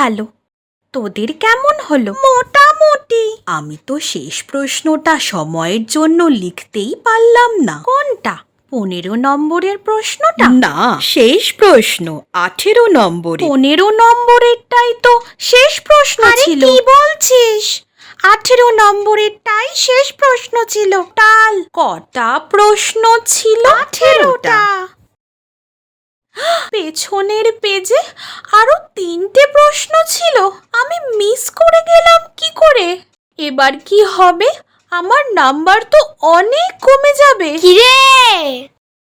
ভালো। তোদের কেমন হলো? মোটামুটি। আমি তো শেষ প্রশ্নটা সময়ের জন্য লিখতেই পারলাম না। কোনটা? 15 নম্বরের প্রশ্নটা? না, শেষ প্রশ্ন 18 নম্বরে। 15 নম্বরেরটাই তো শেষ প্রশ্ন ছিল। কি বলছিস? 18 নম্বরেরটাই শেষ প্রশ্ন ছিল। টাল কটা প্রশ্ন ছিল? 18টা। পেছনের পেজে আরো 3টে প্রশ্ন ছিল, আমি মিস করে গেলাম কি করে? এবার কি হবে? আমার নাম্বার তো অনেক কমে যাবে। কিরে,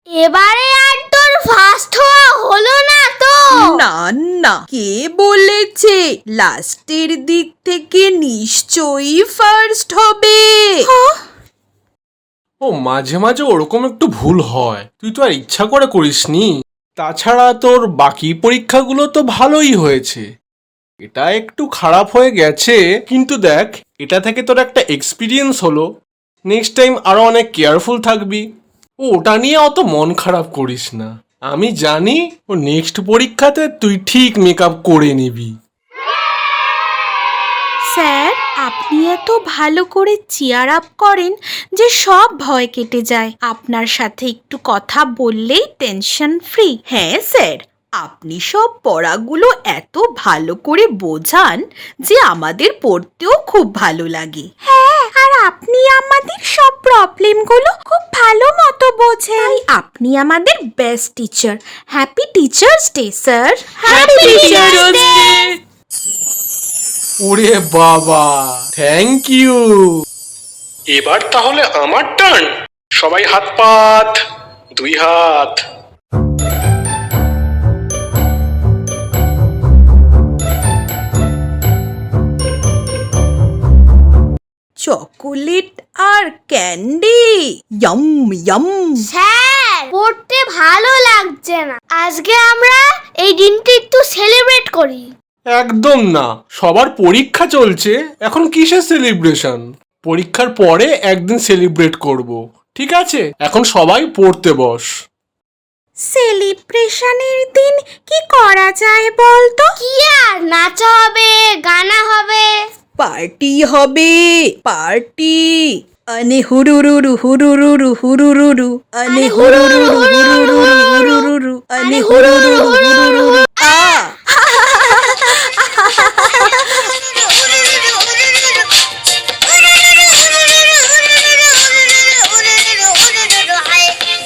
এবারে আর তোর ফার্স্ট হওয়া হলো না তো? না না, কে বলেছে? লাস্টের দিক থেকে নিশ্চয়ই ফার্স্ট হবে। ও মাঝে মাঝে ওরকম একটু ভুল হয়, তুই তো আর ইচ্ছা করে করিসনি। তাছাড়া তোর বাকি পরীক্ষাগুলো তো ভালোই হয়েছে, এটা একটু খারাপ হয়ে গেছে, কিন্তু দেখ এটা থেকে তোর একটা এক্সপিরিয়েন্স হলো। নেক্সট টাইম আরো অনেক কেয়ারফুল থাকবি। ওটা নিয়ে অত মন খারাপ করিস না, আমি জানি ও নেক্সট পরীক্ষাতে তুই ঠিক মেকআপ করে নিবি। স্যার, আপনি এত ভালো করে চিয়ার আপ করেন যে সব ভয় কেটে যায়। আপনার সাথে একটু কথা বললেই টেনশন ফ্রি। হ্যাঁ স্যার, আপনি সব পড়াগুলো এত ভালো করে বোঝান যে আমাদের পড়তেও খুব ভালো লাগে। হ্যাঁ, আর আপনি আমাদের সব প্রবলেমগুলো খুব ভালো মতো বোঝেন। আপনি আমাদের best teacher. Happy teachers day sir. Happy teachers day. ওরে বাবা, থ্যাংক ইউ। এবার তাহলে আমার টার্ন। সবাই হাত পাত, 2 হাত। চকোলেট আর ক্যান্ডি, ইয়াম ইয়াম। স্যার, পড়তে ভালো লাগছে না, আজকে আমরা এই দিনটা একটু সেলিব্রেট করি। একদম না, সবার পরীক্ষা চলছে, এখন কিসের সেলিব্রেশন? পরীক্ষার পরে একদিন সেলিব্রেট করব, ঠিক আছে? এখন সবাই পড়তে বস। সেলিব্রেশনের দিন কি করা যায় বলতো? কি আর, নাচা হবে, গানা হবে। পার্টি হবে, পার্টি। আনে হুরুরুরু হুরুরুরু হুরুরুরু, আনে হুরুরুরু হুরুরুরু হুরুরুরু, আনে হুরুরুরু হুরুরুরু।